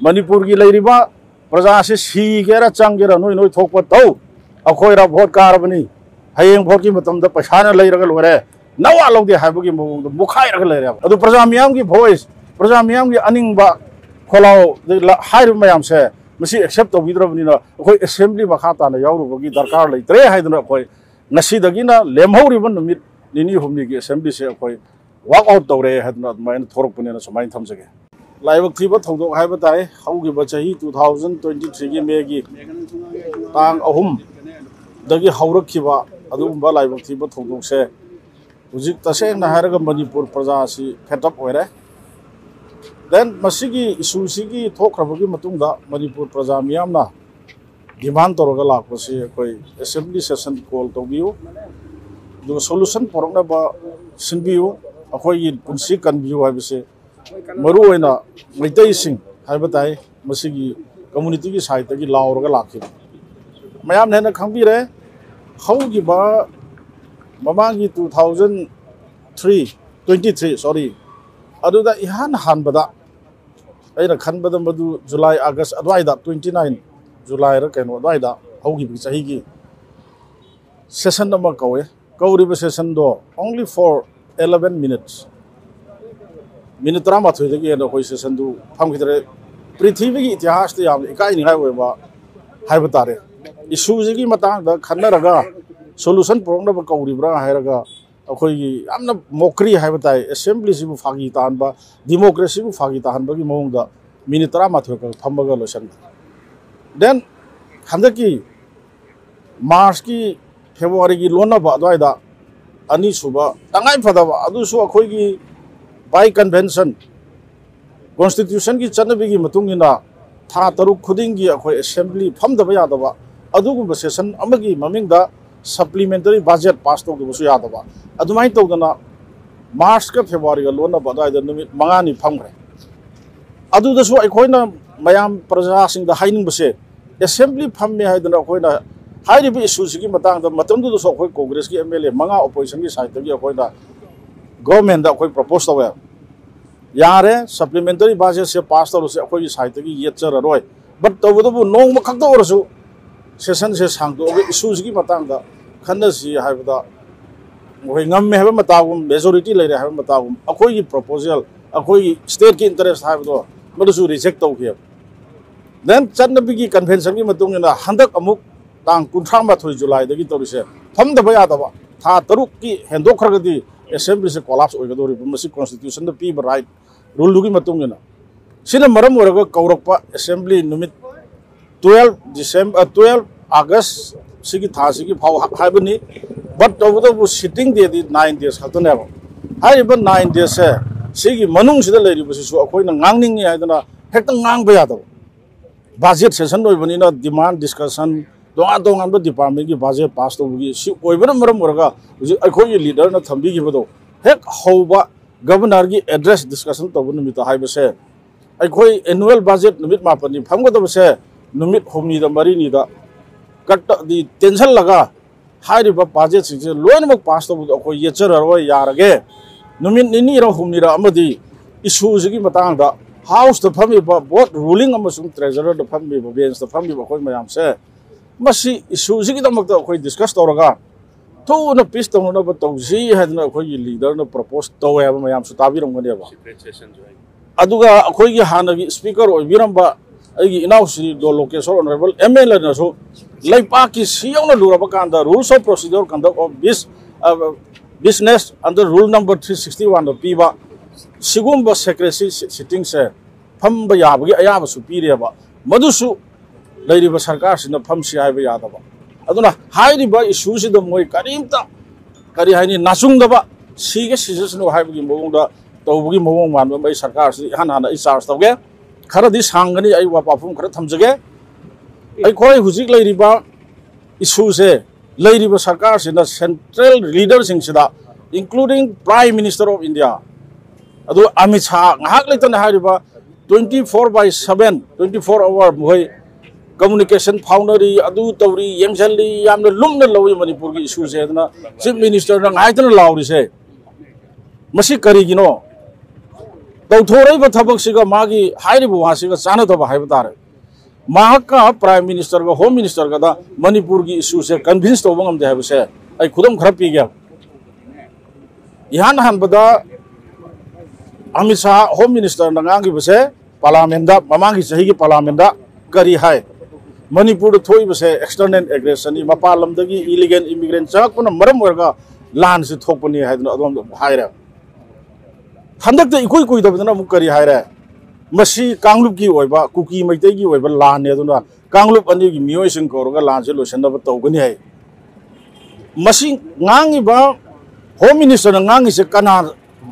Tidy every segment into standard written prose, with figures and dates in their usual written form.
मणिपुर की लेरिबा प्रजा से सीगेरा चंगेरा नोई नोई थोक तौ अखोइरा भोट कारबनी हयेंग भोट की मतम द पैसाना लेरगा लोरे नवा लौदे हाबगी मो मुखाइरगा लेरे अदु प्रजा मियाम की वॉइस प्रजा मियाम की अनिंगबा खोलाओ हाइर मयाम से मसी एक्सेप्ट तौबिद्रबनिना अखोइ असेंबली मखा ताना यावरुबगी दरकार लेत्रे हाइदना अखोइ नसीदगिना लेमहौरिबा नुमित निनी हुमनी की असेंबली से अखोइ वर्क आउट तौरे हाइदना माइन थोरकपनेना समाइन थमजगे लाइबक थीबा थौदोक हाइबा ताई हौगिबा चही 2023 की मे की तांग अहुम दगी हौरखिबा अदुगुम्बा लाइबक थीबा थौदोक से हुजिक तसेंगना हाइरगा मणिपुर प्रजा सी फेटअप होइरे देन मसिगी इशू सिगी थोखरबगी मतुंगदा मणिपुर प्रजा मियामना डिमांड तौरगा लाखपसी अखोइ असेंबली सेशन कॉल तौबियु दु सोल्यूशन पोरकनबा सिनबियु अखोइ पुंसी कनबियु हाइबसे मरु होइना मैतै सिंह हाइबा ताई मसिगी कम्युनिटी की साइड की लाउरगा लाखि मयाम नेना खंबिरे हौगिबा ममांगी 2023 सॉरी अदुदा इहान हानबदा अइना खनबदा मदु जुलाई अगस्त अदवाइदा 29 जुलाई र केनो अदवाइदा हौगिबि चहीगी सेशन नंबर कौए कौरिबा सेशन दो ओनली फॉर 11 मिनट्स मिनट 13 दगी एनो कोई सेशन दु फमखिदरे पृथ्वी की इतिहास ते याम इकाइनिहाय ओइबा हाइबा तारे इशू जिगी मतांग दा खन्नरगा सोल्यूशन पोरकनबा कौरिब्रा हायरगा अखोई यामना मोकरी हाइबा ताई असेंबली सिबु फागी तानबा डेमोक्रेसी बु फागी ताहनबगी मौंगदा मिनट 13 का फमबगा लोसन देन हंदकी मार्च की फेब्रुआरी की लोनबा अदवाइदा अनि सुबा तंगाई फदबा अदुसु अखोई बाय कन्वेंशन कॉन्स्टिट्यूशन की चनबी की मतुंगिना था तरुक खुदिंग की अखोई असेंबली फमदबा यादबा अदुगुम्बा सेशन अमगी ममिंगदा सप्लीमेंटरी बजट पास तौदबसु यादबा अदुमाई तौदना मार्च का फेब्रुआरी का लोन अदवाइदा नुमित मंगानी फमग्रे अदुदसु अखोइना मयाम प्रजा सिंगदा हाइनिंगबसे असेंबली फममे हाइदना अखोइना हाइरिबि इशूस की मतंगदा मतंदुदसु अखोइ कांग्रेस की एमएलए मंगा ओपोजिशन की साइड की अखोइना गवर्नमेंट अखोइ प्रपोज तवे यारे सप्लीमेंटरी बजट से पास तौरसे अखोइ साइड की येचररोय बट तौबदबु नोंग मखक्ता ओरसु सेशन से सांगदोगे इशूस की मतंगदा खन्नसी हाइबदा मोय ngam है मतागुम मेजॉरिटी लेरे है मतागुम अखोई की प्रपोजल अखोई स्टेट की इंटरेस्ट हाइबदो मदुसु रिजेक्ट तौखे देन चन्नबी की कन्वेंशन की मतुंगना हंदक अमुक तांग 19 जुलाई दगी तौरिसे फमदबा यादबा था तरुक की हेंदोखरगदी असेंबली से कोलैप्स ओइगदोरि मसी कॉन्स्टिट्यूशन द पीब राइट रूल दुगी मतुंगना सिना मरम ओरगा कौरकपा असेंबली निमित 12 अगस्त सिगी था सिगी फाव हाइबनी बट तौबदबु सिटिंग दे 9 डेज खतनेबा हाइबा 9 डेज से सिगी मनुंग सिदा लेरिबसिसु अखोइना ngangningni हाइदना हेक्ता ngangbा यादब बजट सेशन ओइबनिना डिमांड डिस्कशन दोंगा डिपार्टमेंट की बजट पास तौबगी सि ओइबना मरम ओरगा हुजि अखोइ लीडर न थंबिगिबदो हेक हौबा गवर्नर की एड्रेस डिस्कशन तौब निमित हाइबसे अखोइ एनुअल बजट निमित मापनि फमगदबसे नुमित होमनी द मरीनी द कट दी टेंशन लगा हाइरिबा बजट सिंसे लोइनमक पास तौब अखोइ येचररोय यारगे नुमित निनी र होमनी र अमदी इशूज की मतंग द हाउस द फमीबा बोथ रूलिंग अमसुंग ट्रेजरर द फमीबा बेंच द फमीबा अखोइ मयाम से मसी इशूज की दमक अखोइ डिस्कस तौरगा तो न पीस तौनब तौजी हैदना अखोइ लीडर न प्रपोज तौवे मयाम सु ताबिरंगनेबा अदुगा अखोइ की हानगी स्पीकर ओइबिरंबा अगी इनाउसी दो लोकेशन ऑनरेबल एमएलए नसु लैपा की सियौना लुरबा कांदा rules of procedure conduct of business under rule number 361 the पीबा सिगुम्बा सेक्रेटरी सिटिंग से फम याबगी अयाब सु पीरेबा मदुसु लैरिबा सरकार सिना फम सि हाइबा यादबा अदुना हाइरिबा इशू सि द मोय करीमता करी हाइनि नासुंगदबा सिगे सिजसनु हाइबगी मोंगदा तौबगी मोंग मानबा मै सरकार सि हान हान इ चार्ज तौगे खरदी सांगनी आई वापाफुम खर थमजगे अखोई हुजिक लेरिबा इशू से लेरिबा सरकार सिना सेंट्रल लीडर सिंगसिदा including prime minister of India अदु Amit Shah ngahak leitana hariba 24/7 24 hour मोय कम्युनिकेशन फाउंडरी अदु तौरी यंगजली यामना लुमना लवि मणिपुर की इशू से ना चीफ मिनिस्टर ना ngaiतना लाउरी से मसी करिगिनो तौथोरइब थबकसिगा मागी हाइरिबो वासिगा चानदबा हाइब तारे महाका प्राइम मिनिस्टर का होम मिनिस्टर का दा मणिपुर की इशू से कन्विंस तौब ngamde हाइबसे आई खुदम खरा पीगे इहान हानबदा अमित शाह होम मिनिस्टर नंगांगी बसे पार्लियामेंट दा ममांगी सही की पार्लियामेंट दा करी हाय मणिपुर थोई बसे external aggression Mopa लमदगी illegal immigrant चाकपन मरम ओरगा लान से थोपनी हाइदन अदोम हायरे हंदक इकोई कोई दबदना मुक करी हायरे मसी कांगलुप की ओइबा कुकी मैतै की ओइबा लान ने अदुना कांगलुप अनि की मियोइसिंग कोरगा लान से लोसनब तौगनी हाय मसी ngangiba होम मिनिस्टर ngangi से कना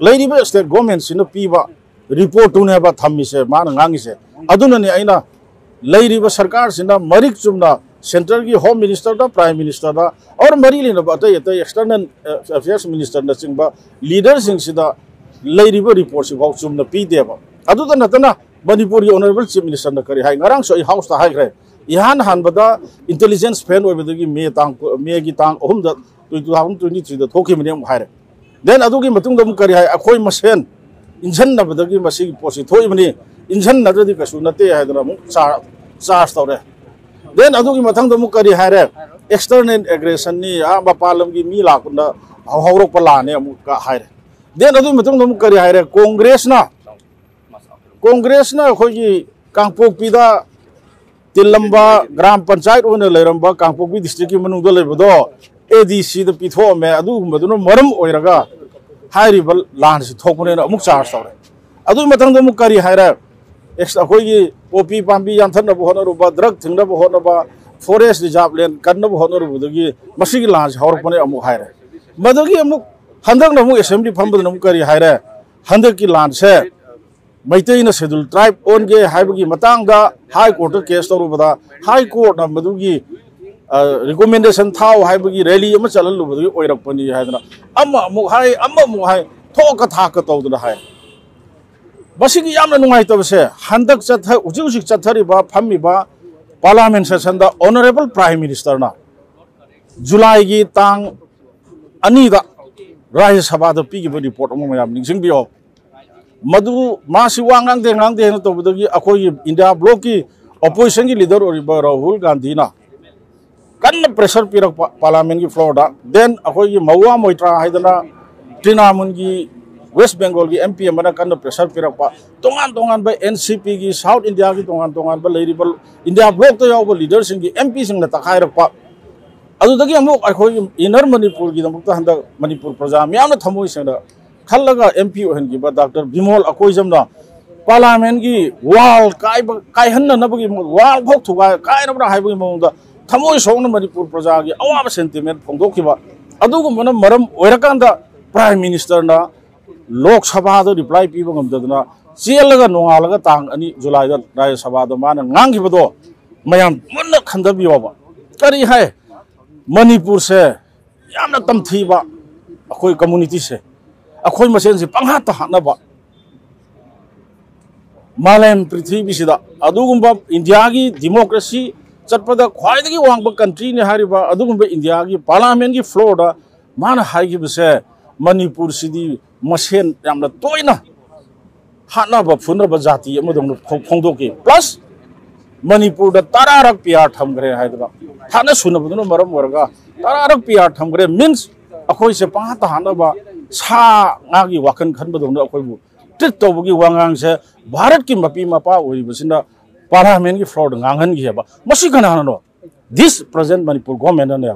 लेरिबा स्टेट गवर्नमेंट सिन पीबा रिपोर्ट तुने बा थम्मी से मान ngangi से अदुनने आइना लेरिबा सरकार सिना मरिक चुमना सेंट्रल की home minister the prime minister दा और मरी लेना अतै अतै एक्सटर्नल अफेयर्स मिनिस्टर न चिंबा लीडर सिंग सिदा लेरिबा रिपोर्ट से Chumna पीदेबा अदुदा नतना Manipur honourable chief minister न करी हाय ngarang so हाउस ता हाइग्रे इहान हानबदा इंटेलिजेंस फैन ओइबदगी मे की तांग अहुम दा 2023 दा थोखि मने हाइरे देन अदुगी मतुंग दम करी हाय अखोय मसेन इंजन नबदगी मसी पोसी थोइ मने इंजन नददी कसु नते हायदना मु चार्ज तौरे देन अदुगी मथंग दम करी हायरे एक्सटर्नल एग्रेशन नि आ मपालम की मी लाकुंदा हौरक पलाने अमु का हायरे देन अदुगी मतुंग दम करी हायरे कांग्रेस ना अखोगी कांगपोकपीदा तिलंबा ग्राम पंचायत ओने लेरंबा कांगपोकपी डिस्ट्रिक्ट की मनुंग लेबदो एडीसी द पिथो में अदुगुंबदुनो मरम ओइरगा हाइरिबल लान से थोकने अमुक चार्ज तौरे अदुगी मतंग दम करी हायरे एक्स अखोगी पोपी पांबी यानथन होनरुबा ड्रग थिंगनब होनबा फॉरेस्ट रिजर्व लैंड कन्नब होनरुबदगी मसिगी लान से हौरपने अमुक हायरे मदगी अमुक हंदक नमु असेंबली फंबद नमु करी हायरे हंदक की लान से मैतैना शेड्यूल ट्राइब ओनगे हाइबगी मतंगदा हाई कोर्ट केस तौरुबदा हाई कोर्ट ना मदुगी रिकमेंडेशन थाव हाइबगी रैली अमा चललुबदगी ओइरकपनी हायदना अम्मा मु हाय थोका थाका तौदना हाय बसिगी यामना नुंगाइतबसे हंदक चथ उजिउजिक चथरिबा फम्मिबा पार्लियामेंट सेशन दा ऑनरेबल प्राइम मिनिस्टर ना जुलाई की तांग अनीदा राज्य सभा दा पीगिबा रिपोर्ट अमा मयाम निंगसिंगबियो मधु मासी वांगांगदे न तौबदगी अखोई इंडिया ब्लॉक की अपोजिशन की लीडर ओरिबा राहुल गांधी ना कन्न प्रेशर पिरक पार्लियामेंट की फ्लोर दा देन अखोई मौवा मोइत्रा हाइदना तृणमूल की वेस्ट बंगाल की एमपी अमना कन्न प्रेशर पिरक तोंगान बा एनसीपी की साउथ इंडिया की तोंगान बा लेरिबल इंडिया ब्लॉक तो याव लीडर सिंह की एमपी सिंह ना तखाइरक अदुदगी अमुक अखोई इनर मणिपुर की दमुक हंदक मणिपुर प्रजा म्यामना थमोइ सेंदा खल्लगा एमपी ओहनगिबा डॉक्टर बिमोल अकोइजमना पार्लियामेंट की वाल कायहन्नबगी वाल भोक थुगा कायनबरा हाइबगी मौंदा थमोइ सोंगना मणिपुर प्रजा की अवाब सेंटिमेंट फोंदोखिबा अदुगुमना मरम ओइरकांदा प्राइम मिनिस्टर ना लोक सभा दा रिप्लाई पीबा ngamdadna चेलगा नोंगालगा तांग अनि जुलाई दा राज्य सभा दा माना ngangiबदो मयाम मुन्ना खंदबियोबा करी है मणिपुर से यामना तमथीबा अखोई कम्युनिटी से अखोई मसेन से पंहा तहानबा मालम पृथ्वी सिदा अदुगुंबा इंडिया की डेमोक्रेसी चटपदा ख्वाइदगी वांगबा कंट्री ने हारिबा अदुगुंबा इंडिया की पार्लियामेंट की फ्लोर दा मान हाइगिबसे मणिपुर सिदी मसेन यामना तोइना हानाबा फुनबा जाति अमदोंग फोंदोके प्लस मणिपुर दा तारारक पियार थमग्रे हाइदबा थाना सुनबदुनो मरम वरगा तारारक पियार थमग्रे मीन्स अखोई से पंहा तहानबा सा नागी वाकन खनबदोंनो अखोइबु ट्रीट तौबगी वांगांग से भारत की मपी मपा ओइबसिना पार्लियामेंट की फ्लोर ngangan गिबा मसी कनानो दिस प्रेजेंट मणिपुर गवर्नमेंट ने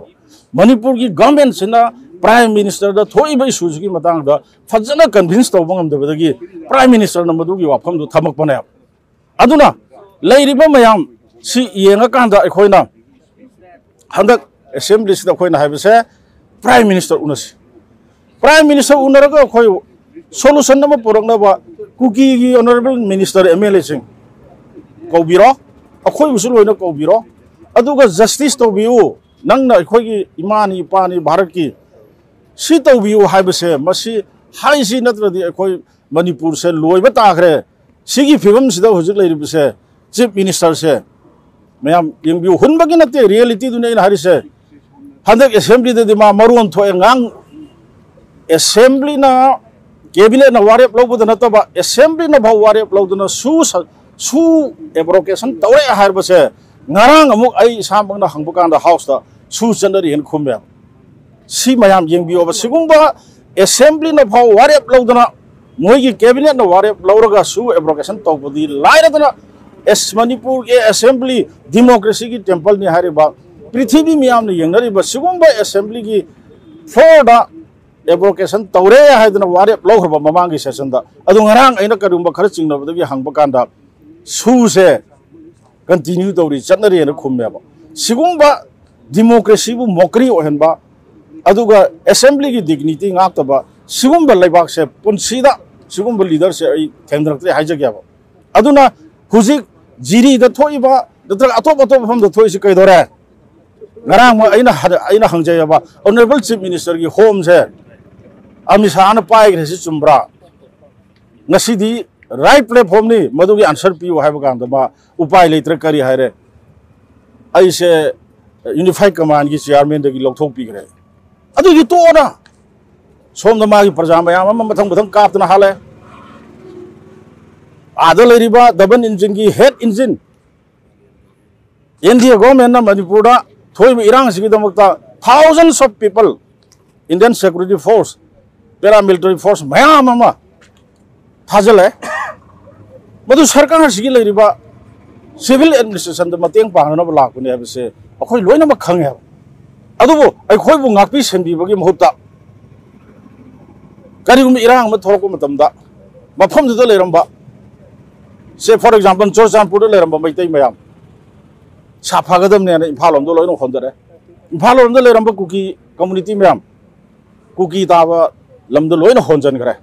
मणिपुर की गवर्नमेंट सिना प्राइम मिनिस्टर दा थोइबा इशूज की मतंग दा फजना कन्विंस तौबा ngamdabadagi प्राइम मिनिस्टर न मदुगी वाफम दु थमकपने अदुना लेरिबा मयाम सी येंगा कांदा अखोइना हंदक असेंबली सिदा अखोइना हाइबसे प्राइम मिनिस्टर उनसी प्राइम मिनिस्टर उनरगा अखोइ सोल्यूशन नम पुरकनबा कुकी की ऑनरेबल मिनिस्टर एमएलए सिंह कौबिरो अखोइ बुसु लोइना कौबिरो अदुगा जस्टिस तौबियु नंगना अखोइ इमानी पानी भारत की सी तौबियु हाइबसे मसी हाइसी नत्रदि अखोइ मणिपुर से लोइबा ताखरे सिगी फिबम सिदा हुजुक लेरिबसे चीफ मिनिस्टर से मैम यंगबियु हुनबगी नते रियलिटी दुने इन हारिसे हंदक असेंबली दे मा मरुन थोए ngang असेंबली ना कैबिनेट वारेप लौबद नतब असेंबली न भाव वारेप लौदन सु abrogation तौरे हारबसे ngarang amuk ai samang na hangbukan da house da su janari hen khumya si mayam yengbiyo ba sigungba assembly na bhaw warep lawdana moi gi cabinet na warep lawraga su abrogation tawbudi lairadana es manipur ke assembly democracy ki temple ni hari ba prithvi miyam na yengnari ba sigungba assembly ki for da abrogation tawre haidana warep lawhra ba mamang gi session da adu ngarang aina karumba khar chingna ba gi hangbukan da su se continue to reach another in a kumeba. Sigumba democracy bu mockery or henba Aduga assembly dignity afterba Sigumba Labak se Punsida Sigumba leaders tender hijagaba. Aduna Huzik Jiri the Toiba the atop from the Toisikadora Narama Aina Hangjayaba Honorable Chief Minister Holmes here Amisana Pai Resistumbra Nasidi right platform ni madugi answer pi wa haiba kam da upai leitra kari haire ai se unified command gi chairman da gi lokthok pi gre adu gi to na som da ma gi praja ma yam mathang kap na hale adal riba double engine gi head engine india government na manipur da thoi irang sigi da makta thousands of people Indian security force paramilitary force mayam ma thajale मधु सरकार सिगी लेरिबा civil administration the मतेंग पांगना लाकुने हबसे अखोय लोइना म खंग है अदुबो अखोय बु ngakpi senbibagi mahutta karigum irang ma thorko matamda mafam du leramba se for example chorchanpur leramba maitai mayam saphagadam ne imphal om do loino khondare imphal om do leramba kuki community mayam kuki taba lamdo loino khonjan gare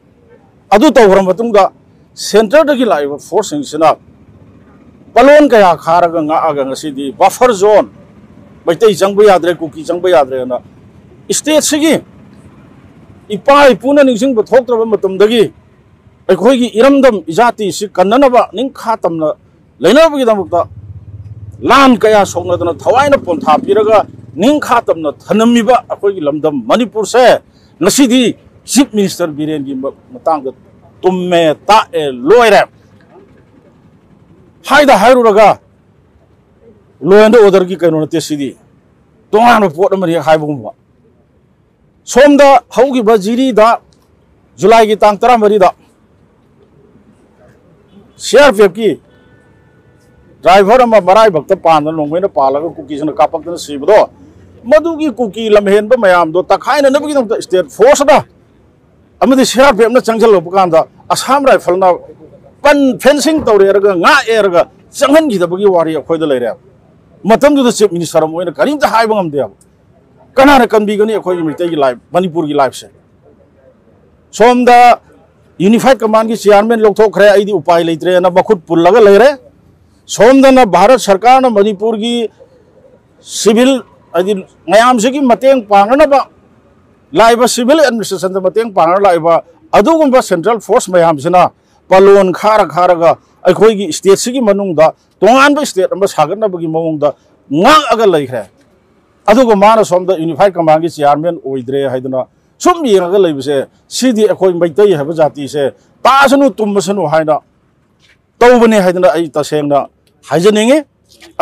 adu tawram matungda Center the Gila forcing Sina Palon Kaya Karaga Agang City, buffer zone, but they Jangbayadre, Cookie Jangbayadre, State Sigi Ipai Punan using but Hotra Matumdagi, a Kogi Iramdam Izati, Sikananaba, Ninkatam, Lenavidamuta, Land Kaya Sona, Tawaina Ponta, Piraga, Ninkatam, Tanamiba, a Kogi Lamdam, Manipur Se, Nasidi, Chief Minister Biren Matanga. तुम्हें ताए Loyare हाइदा हाइरुरगा लोयंदो other की कनोनते सिदी तोंगानो pot मरि हाइबुंबा सोमदा हौगी बजिरी दा जुलाई की तांग 13 दा CRPF की driver अमा मराई भक्त पान नोंगमेन पालगा कुकीसन कापकन सिबदो मदुगी कुकी लमहेन ब मयाम दो तखाइन नबगी स्टेट फोर्स दा अमदी सीआरपीएफ न चंगल उपकांदा असम राइफल ना पन fencing तौरेरगा nga erga changhan gi da bagi wari akhoi da leire matam du chief minister moina karim ta hai bangam de kana na kan bi gani akhoi mi tai gi live manipur gi live se somda unified command gi chairman lokthok khre ai di upai leitre na bakhut pullaga leire somda na bharat sarkar na manipur gi civil adi ngayam se gi mateng pangna ba laiba civil administration da mateng pangna laiba अदुगुंबा central force मैम सिना पलोन खारा खारगा अखोई state सिगी मनुंगदा तोंगानबा state अमा सागनबगी मवंगदा ngang aga leikhre adugo mana somda unified command gi chairman oidre haiduna sum yenga leibse sidi akhoi maitai haba jati se tasanu tumbasanu haina tawbane haiduna ai tasengna haijaninge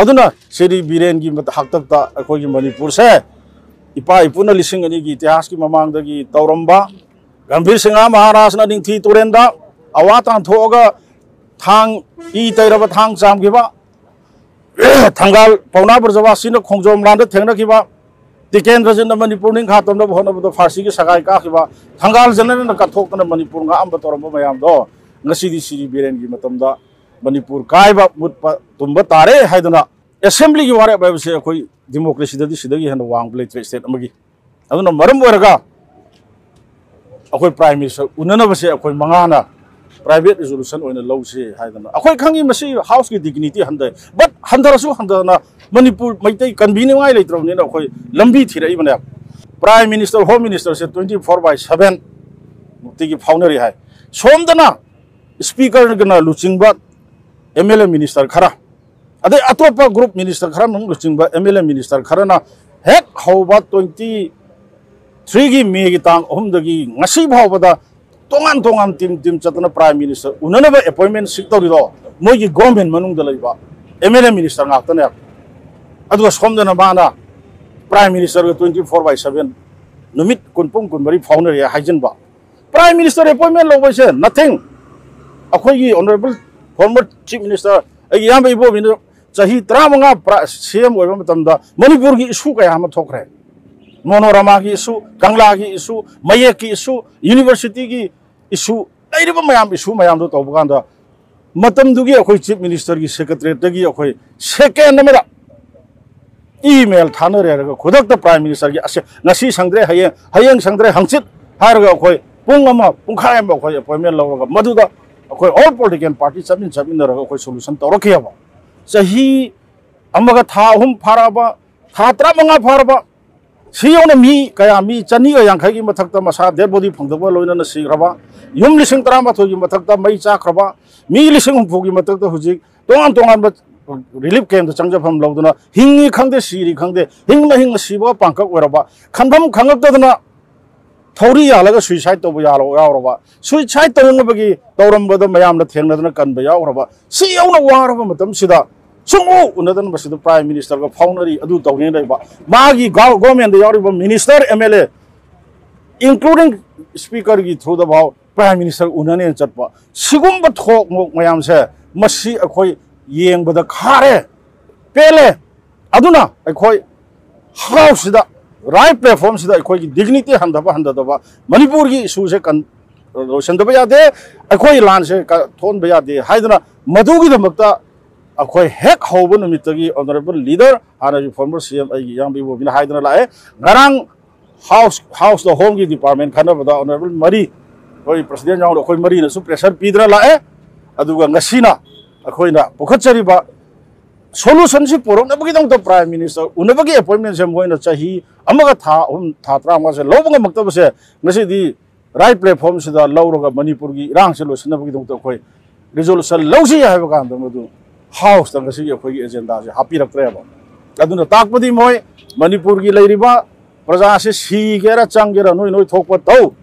aduna siri biren gi mat haktak ta akhoi gi manipur se ipa ipuna lising ani gi itihas ki mamangda gi tawramba गंभीर सिंह महाराज ना निंथी तुरेंदा अवातान थोगा थांग ई तैरब थांग चामगिबा थंगाल पौना बरजवासी न खोंजोम लांद थेंगनखिबा टिकेंद्र जन मणिपुर निं खातम न होनबद फारसी की सगाई काखिबा थंगाल जनन न कथोकन मणिपुर गा अंब तोरम मयाम दो ngasiदी सिरी बिरेन की मतमदा मणिपुर कायबा मुतपा तुंब तारे हायदना असेंबली की वारे बाबसे कोई डेमोक्रेसी ददी सिदगी हन वांग प्ले स्टेट अमगी अदुना मरम ओरगा अखोई प्राइम मिनिस्टर उननबसे अखोई मंगाना प्राइवेट रेजोल्यूशन ओइना लौसे हाइदना अखोई खंगी मसी हाउस की डिग्निटी हंदे बट हंदरसु हंदना मणिपुर मैतै कन्वीनिंग आइ लेत्रौने अखोई लंबी थिरई बने प्राइम मिनिस्टर होम मिनिस्टर से 24/7 मुक्ति की फाउनरी है सोमदना स्पीकर गना लुचिंगबा एमएलए मिनिस्टर खरा अदे अतोपा ग्रुप मिनिस्टर खरा नं लुचिंगबा एमएलए मिनिस्टर खराना हेक हौबा 23 की मे की तांग अहमदगी ngasi भावबदा तोंगान तोंगान टीम चतना प्राइम मिनिस्टर उननब अपॉइंटमेंट सिक तौरीदो मोगी गवर्नमेंट मनुंग दलैबा MLA minister ngaktane aduga somdana bana prime minister 24/7 numit kunpung kunbari founder ya haijenba prime minister appointment lo base nothing akhoi gi honorable former chief minister ai yam ibo bin chahi 35 cm oiba matamda manipur gi issue kaya ma thokre monorama gi issue kangla gi issue mayek gi issue university gi issue lairiba mayam issue mayam do tobuganda matam dugi akhoi chief minister gi secretary gi akhoi second namera email thanare ra khodak ta prime minister gi ase ngasi sangdre hayeng sangdre hangchit harga akhoi pungama pungkhai ma akhoi appointment lawga maduda akhoi all political party chamin ra akhoi solution tawrakhiya ba sahi amaga tha hum pharaba tha tra manga pharaba siyona mi kaya mi chani ga yang khagi mathakta masa dead body phangdaba loina na sigraba yum lising tra ma thogi mathakta mai cha khraba mi lising hum phogi mathakta hujik tongan ba relief camp changja pham lawduna hingi khangde siri khangde hingna siba pangkak oraba khanbam khangak taduna thori yalaga suicide to yalo yawraba suicide to ngabagi tawrambada mayam na thengnadana kanba yawraba si yawna waraba matam sida sungu unadan basidu prime minister ga faunari adu tawne daiba magi government da yawriba minister mla including speaker gi through the bow prime minister unane chatpa sigumba thok mok mayam se masi akhoi yengbada khare pele aduna akhoi house da right platform sida akhoi gi dignity handaba manipur gi issue se kan roshan da ya de akhoi lan se thon ba ya de haiduna madu gi damakta akhoi hek hobo numitagi honorable leader ana former cm ai yang bi bo bina haiduna lae ngarang house the home gi department khana bada honorable mari hoi president yang akhoi mari na su pressure pidra lae aduga ngasina akhoi na pokhatchari ba solution si porok na bagi dong to prime minister unabagi appointment se moina chahi amaga tha tra ma se lobanga makta se ngasi di right platform se da lawroga manipur gi rang se lo sna bagi dong to khoi resolution lawsi ha ba kan madu house da ngasi akhoi gi agenda se happy rakre ba aduna takpadi moi manipur gi leiriba praja se si gera changgera noi thokpa tau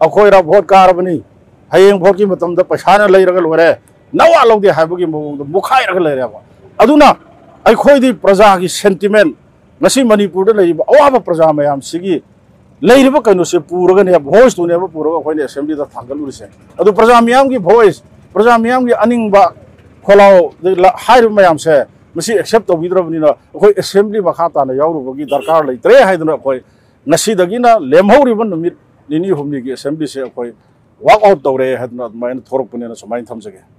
akhoi ra vote karabani hayeng vote ki matam da paisa na leiraga lore nawa logde ha bagi mo mukhai raga leira ba aduna ai khoi di praja gi sentiment ngasi manipur da leiba awaba praja mayam sigi leiriba kaino se puraga ne voice to ne ba puraga khoi ne assembly da thangalu se adu praja miyam gi voice praja miyam gi aning ba kholao hairu mayam se masi accept to bidrobni na khoi assembly ba khata na yawru gi darkar leitre haiduna khoi ngasi dagi na lemhori ban numit nini humni gi assembly se khoi walk out tawre hadna main thorok pune na sumain thamjage